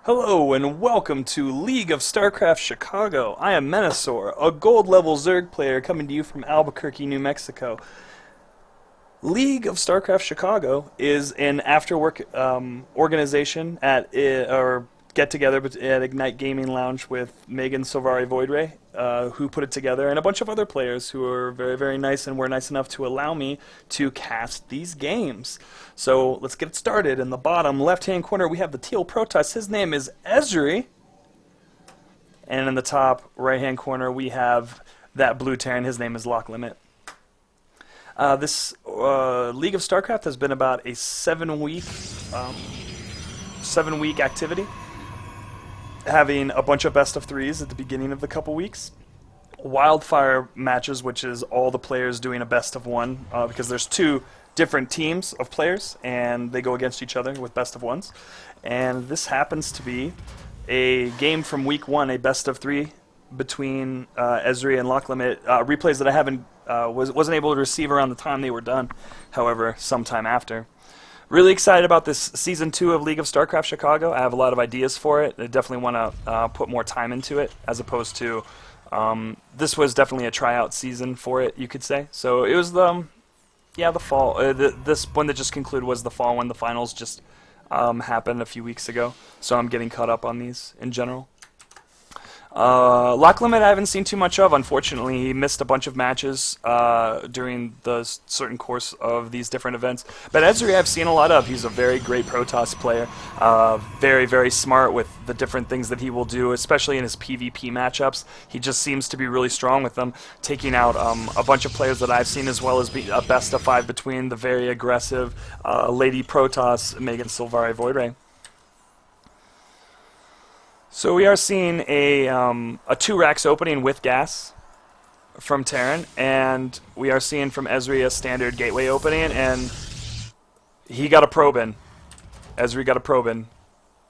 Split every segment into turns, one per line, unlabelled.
Hello and welcome to League of Starcraft Chicago. I am Menasor, a gold level Zerg player coming to you from Albuquerque, New Mexico. League of Starcraft Chicago is an after-work organization or get-together at Ignite Gaming Lounge with Megan Silvari Voidray, who put it together, and a bunch of other players who are very, very nice and were nice enough to allow me to cast these games. So let's get it started. In the bottom left-hand corner, we have the Teal Protoss. His name is Uesuri. And in the top right-hand corner, we have that blue Terran. His name is Locklimit. This League of StarCraft has been about a 7-week activity, having a bunch of best of threes at the beginning of the couple weeks, wildfire matches, which is all the players doing a best of one, because there's two different teams of players and they go against each other with best of ones. And this happens to be a game from week 1, a best of 3 between Uesuri and Locklimit. Replays that I haven't wasn't able to receive around the time they were done, however, sometime after. Really excited about this Season 2 of League of StarCraft Chicago. I have a lot of ideas for it. I definitely want to put more time into it, as opposed to this was definitely a tryout season for it, you could say. So it was the fall. This one that just concluded was the fall when the finals just happened a few weeks ago. So I'm getting caught up on these in general. Locklimit I haven't seen too much of, unfortunately. He missed a bunch of matches during the certain course of these different events. But Uesuri I've seen a lot of. He's a very great Protoss player. Very, very smart with the different things that he will do, especially in his PvP matchups. He just seems to be really strong with them, taking out a bunch of players that I've seen, as well as be a best of 5 between the very aggressive Lady Protoss, Megan Silvari Voidray. So we are seeing a 2 racks opening with gas from Terran, and we are seeing from Uesuri a standard gateway opening, and he got a probe in. Uesuri got a probe in.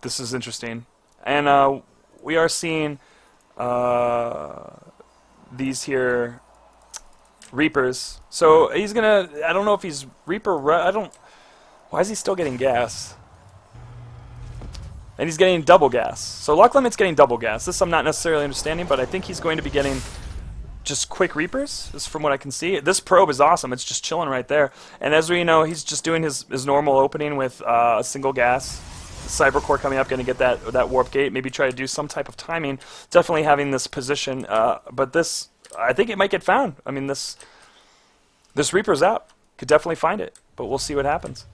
This is interesting. And we are seeing these here Reapers. So he's gonna, I don't know if he's Reaper, why is he still getting gas? And he's getting double gas. So Locklimit's getting double gas. This I'm not necessarily understanding, but I think he's going to be getting just quick Reapers, is from what I can see. This probe is awesome. It's just chilling right there. And as we know, he's just doing his normal opening with a single gas. Cybercore coming up, going to get that warp gate. Maybe try to do some type of timing. Definitely having this position. But this, I think it might get found. I mean, this Reaper's out. Could definitely find it. But we'll see what happens.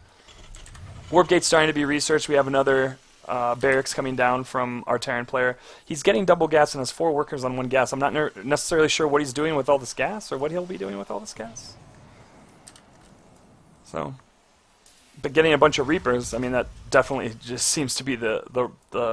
Warp gate's starting to be researched. We have another barracks coming down from our Terran player. He's getting double gas and has 4 workers on 1 gas. I'm not necessarily sure what he's doing with all this gas, or what he'll be doing with all this gas. So, but getting a bunch of Reapers, I mean, that definitely just seems to be the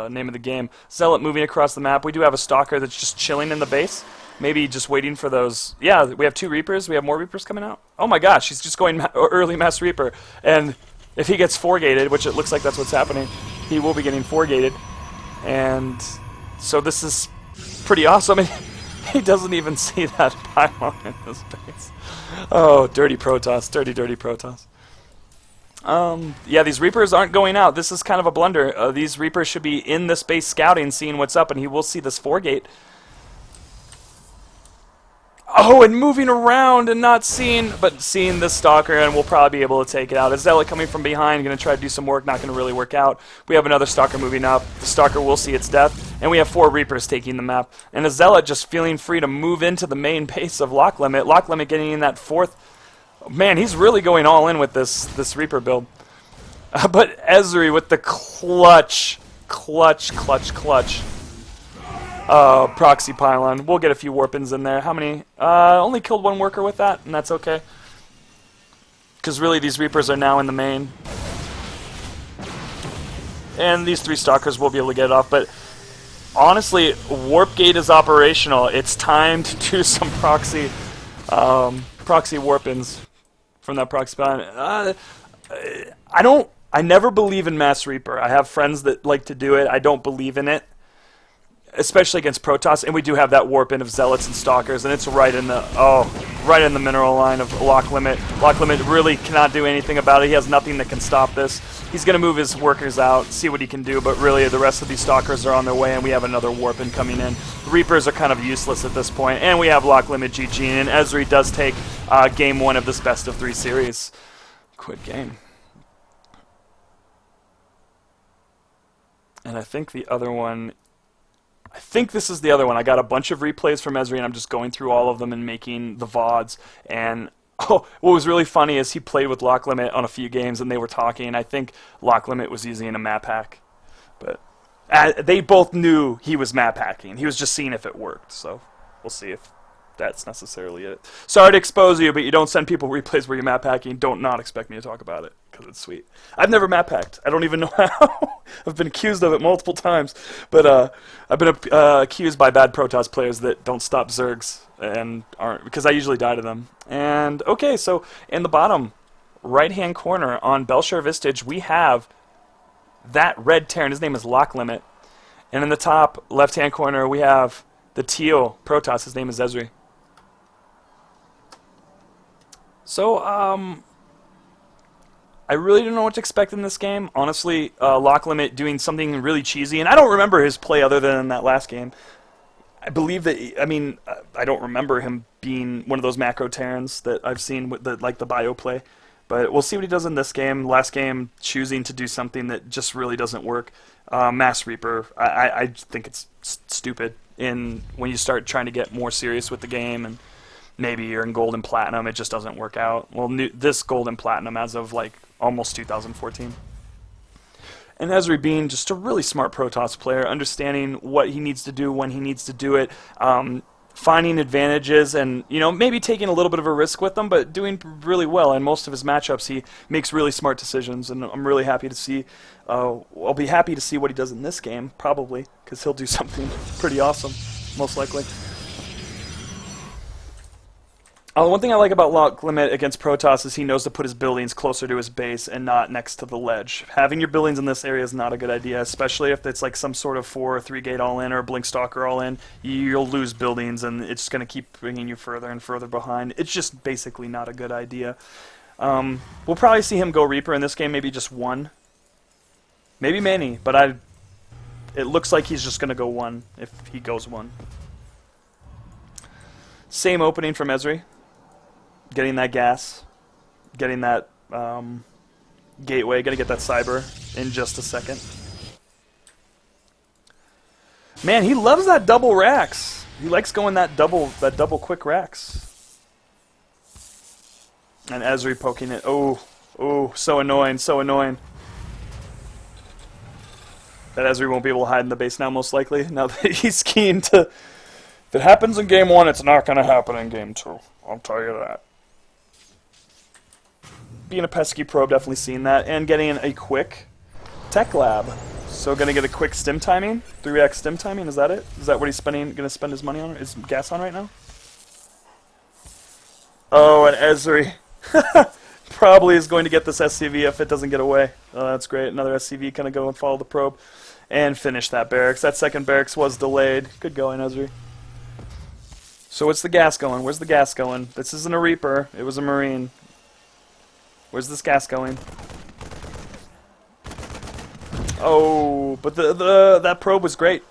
name of the game. Zealot moving across the map. We do have a Stalker that's just chilling in the base. Maybe just waiting for those. Yeah, we have 2 Reapers. We have more Reapers coming out. Oh my gosh, he's just going early mass Reaper. And if he gets 4-gated, which it looks like that's what's happening, he will be getting 4-gated. And so this is pretty awesome. He doesn't even see that pylon in his base. Oh, dirty Protoss. Dirty, dirty Protoss. Yeah, these Reapers aren't going out. This is kind of a blunder. These Reapers should be in this base scouting, seeing what's up, and he will see this 4-gate. Oh, and moving around and not seeing, but seeing this Stalker, and we'll probably be able to take it out. A Zealot coming from behind, going to try to do some work, not going to really work out. We have another Stalker moving up. The Stalker will see its death, and we have 4 Reapers taking the map. And a Zealot just feeling free to move into the main base of Locklimit. Locklimit getting in that 4th. Man, he's really going all in with this Reaper build. But Uesuri with the clutch. Proxy pylon. We'll get a few warp-ins in there. How many? Only killed 1 worker with that, and that's okay. Because really, these Reapers are now in the main. And these 3 Stalkers will be able to get it off, but honestly, warp gate is operational. It's time to do some proxy warp-ins from that proxy pylon. I never believe in mass Reaper. I have friends that like to do it. I don't believe in it. especially against Protoss, and we do have that warp in of Zealots and Stalkers, and it's right in the mineral line of Locklimit. Locklimit really cannot do anything about it. He has nothing that can stop this. He's going to move his workers out, see what he can do, but really the rest of these Stalkers are on their way, and we have another warp in coming in. Reapers are kind of useless at this point, and we have Locklimit GG, and Uesuri does take game 1 of this best of 3 series. Quit game. And I think the other one... I think this is the other one. I got a bunch of replays from Uesuri, and I'm just going through all of them and making the VODs. And what was really funny is he played with Locklimit on a few games, and they were talking. I think Locklimit was using a map hack. But they both knew he was map hacking. He was just seeing if it worked. So we'll see if that's necessarily it. Sorry to expose you, but you don't send people replays where you're map hacking. Don't not expect me to talk about it, because it's sweet. I've never map hacked. I don't even know how. I've been accused of it multiple times. But I've been accused by bad Protoss players that don't stop Zergs, and aren't, because I usually die to them. And, okay, so in the bottom right-hand corner on Belshar Vistage, we have that red Terran. His name is Locklimit. And in the top left-hand corner, we have the teal Protoss. His name is Uesuri. So, I really don't know what to expect in this game. Honestly, Locklimit doing something really cheesy, and I don't remember his play other than that last game. I believe that, I don't remember him being one of those macro Terrans that I've seen with the bio play. But we'll see what he does in this game. Last game, choosing to do something that just really doesn't work. Mass Reaper, I think it's stupid when you start trying to get more serious with the game, and maybe you're in gold and platinum, it just doesn't work out. Well, this gold and platinum as of like almost 2014. And Uesuri being just a really smart Protoss player, understanding what he needs to do when he needs to do it, finding advantages, and maybe taking a little bit of a risk with them, but doing really well. In most of his matchups, he makes really smart decisions, and I'm really happy to see. I'll be happy to see what he does in this game, probably, because he'll do something pretty awesome, most likely. One thing I like about Locklimit against Protoss is he knows to put his buildings closer to his base and not next to the ledge. Having your buildings in this area is not a good idea, especially if it's like some sort of 4 or 3 gate all-in or a Blink Stalker all-in. You'll lose buildings, and it's going to keep bringing you further and further behind. It's just basically not a good idea. We'll probably see him go Reaper in this game, maybe just 1. Maybe many, but it looks like he's just going to go 1 if he goes 1. Same opening from Uesuri. Getting that gas, getting that gateway, gonna get that cyber in just a second. Man, he loves that double racks. He likes going that double quick racks. And Uesuri poking it. Oh, so annoying, so annoying. That Uesuri won't be able to hide in the base now, most likely. Now that he's keen to. If it happens in game 1, it's not gonna happen in game 2. I'll tell you that. Being a pesky probe, definitely seen that, and getting a quick tech lab. So gonna get a quick stim timing, 3x stim timing. Is that it? Is that what he's gonna spend his money on? His gas on right now? Oh, and Uesuri probably is going to get this SCV if it doesn't get away. Oh, that's great. Another SCV gonna go and follow the probe and finish that barracks. That second barracks was delayed. Good going, Uesuri. So what's the gas going? Where's the gas going? This isn't a Reaper. It was a Marine. Where's this gas going? Oh, but that probe was great.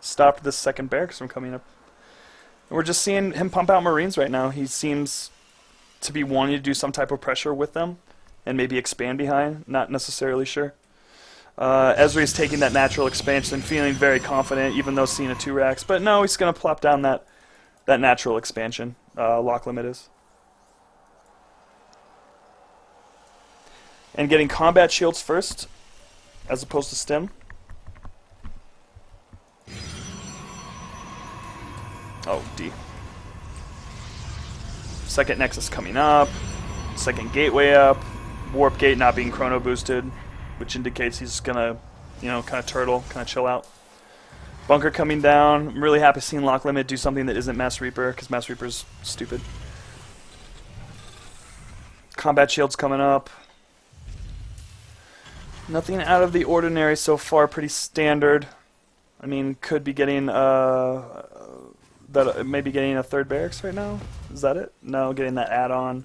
Stopped this second barracks from coming up. And we're just seeing him pump out Marines right now. He seems to be wanting to do some type of pressure with them and maybe expand behind. Not necessarily sure. Uesuri is taking that natural expansion, feeling very confident, even though seeing a 2 racks. But no, he's going to plop down that natural expansion. Locklimit is. And getting combat shields first, as opposed to stim. Oh, D. Second Nexus coming up. Second Gateway up. Warp Gate not being chrono boosted, which indicates he's gonna, kind of turtle, kind of chill out. Bunker coming down. I'm really happy seeing Locklimit do something that isn't Mass Reaper, because Mass Reaper's stupid. Combat shields coming up. Nothing out of the ordinary so far, pretty standard. I mean, could be getting maybe getting a third barracks right now. Is that it? No, getting that add-on.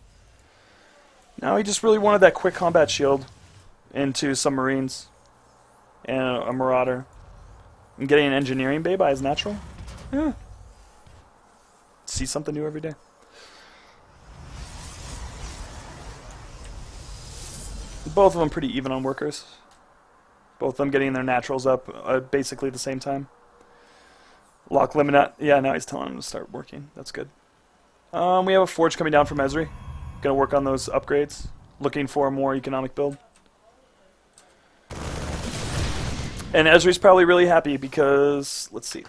No, he just really wanted that quick combat shield into some Marines and a Marauder. And getting an engineering bay by his natural. Yeah. See something new every day. Both of them pretty even on workers. Both of them getting their naturals up basically at the same time. Locklimit, yeah, now he's telling him to start working. That's good. We have a forge coming down from Uesuri. Gonna work on those upgrades. Looking for a more economic build. And Uesuri's probably really happy because, let's see.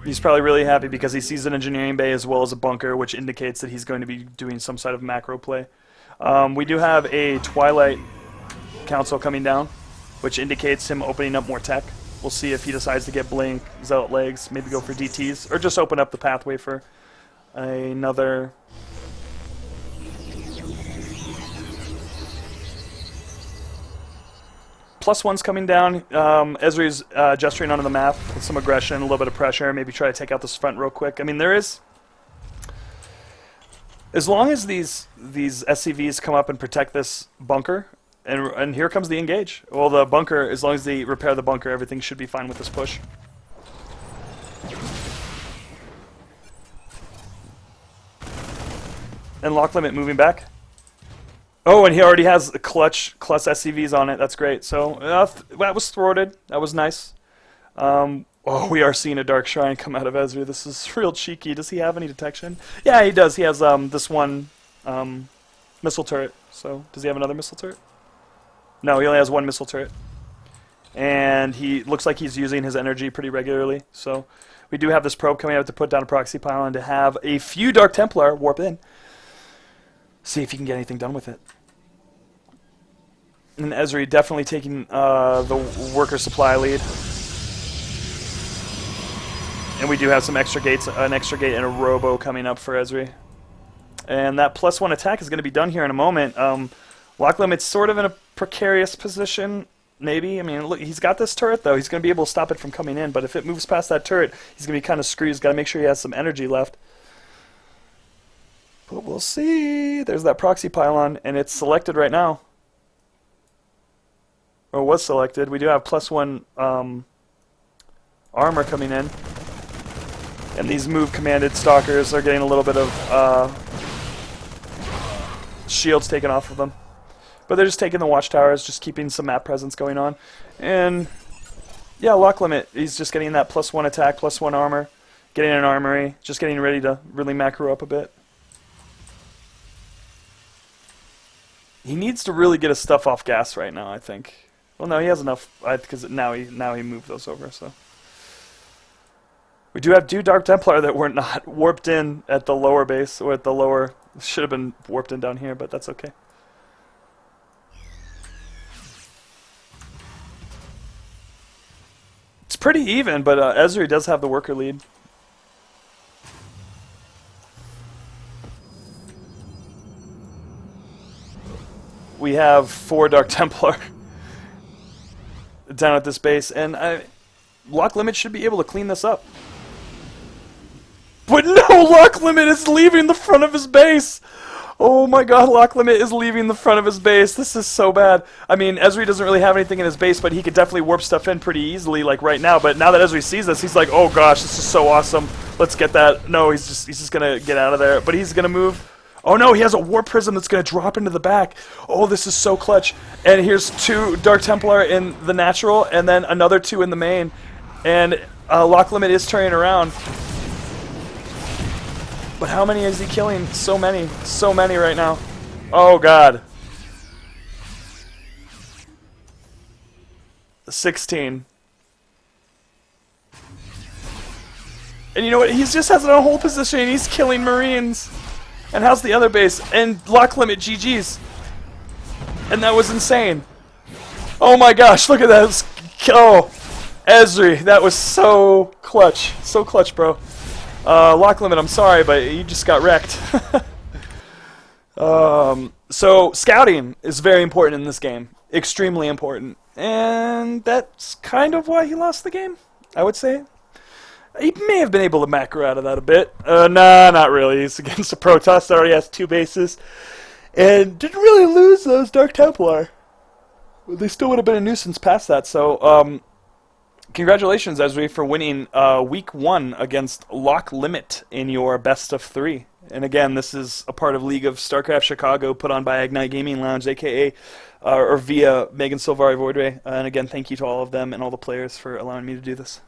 He's probably really happy because he sees an engineering bay as well as a bunker, which indicates that he's going to be doing some sort of macro play. We do have a Twilight Council coming down, which indicates him opening up more tech. We'll see if he decides to get Blink, Zealot Legs, maybe go for DTs, or just open up the pathway for another... +1's coming down. Uesuri's gesturing onto the map with some aggression, a little bit of pressure, maybe try to take out this front real quick. I mean, there is... As long as these SCVs come up and protect this bunker, and here comes the engage. Well, the bunker, as long as they repair the bunker, everything should be fine with this push. And Locklimit moving back. Oh, and he already has the clutch SCVs on it. That's great. So that was thwarted. That was nice. Oh, we are seeing a Dark Shrine come out of Uesuri. This is real cheeky. Does he have any detection? Yeah, he does. He has this one missile turret. So does he have another missile turret? No, he only has one missile turret. And he looks like he's using his energy pretty regularly. So we do have this probe coming out to put down a proxy pylon to have a few Dark Templar warp in. See if he can get anything done with it. And Uesuri definitely taking the worker supply lead. And we do have some extra gates, an extra gate and a robo coming up for Uesuri. And that +1 attack is going to be done here in a moment. Locklimit's sort of in a precarious position, maybe. I mean, look, he's got this turret, though. He's going to be able to stop it from coming in. But if it moves past that turret, he's going to be kind of screwed. He's got to make sure he has some energy left. But we'll see. There's that proxy pylon, and it's selected right now. Or was selected. We do have +1 armor coming in. And these move commanded stalkers are getting a little bit of shields taken off of them. But they're just taking the watchtowers, just keeping some map presence going on. And yeah, Locklimit, he's just getting that +1 attack, +1 armor, getting an armory, just getting ready to really macro up a bit. He needs to really get his stuff off gas right now, I think. Well, no, he has enough, because now he moved those over, so. We do have 2 Dark Templar that were not warped in at the lower base, or at the lower, should have been warped in down here, but that's okay. It's pretty even, but Uesuri does have the worker lead. We have 4 Dark Templar down at this base, and Locklimit should be able to clean this up. But no, Locklimit is leaving the front of his base! Oh my god, Locklimit is leaving the front of his base. This is so bad. I mean, Uesuri doesn't really have anything in his base, but he could definitely warp stuff in pretty easily, like right now. But now that Uesuri sees this, he's like, oh gosh, this is so awesome. Let's get that. No, he's just gonna get out of there. But he's gonna move. Oh no, he has a warp prism that's going to drop into the back. Oh, this is so clutch. And here's 2 Dark Templar in the natural, and then another 2 in the main. And Locklimit is turning around. But how many is he killing? So many. So many right now. Oh god. 16. And you know what? He just has it on hold position, and he's killing Marines. And how's the other base? And Locklimit GG's. And that was insane. Oh my gosh, look at that. Oh, Uesuri, that was so clutch. So clutch, bro. Locklimit, I'm sorry, but you just got wrecked. So scouting is very important in this game, extremely important, and that's kind of why he lost the game, I would say. He may have been able to macro out of that a bit. Nah, not really. He's against a Protoss that already has 2 bases, and didn't really lose those Dark Templar. They still would have been a nuisance past that, so congratulations, Uesuri, for winning week 1 against Locklimit in your best of 3. And again, this is a part of League of Starcraft Chicago, put on by Ignite Gaming Lounge, aka or via Megan Silvari Voidray. And again, thank you to all of them and all the players for allowing me to do this.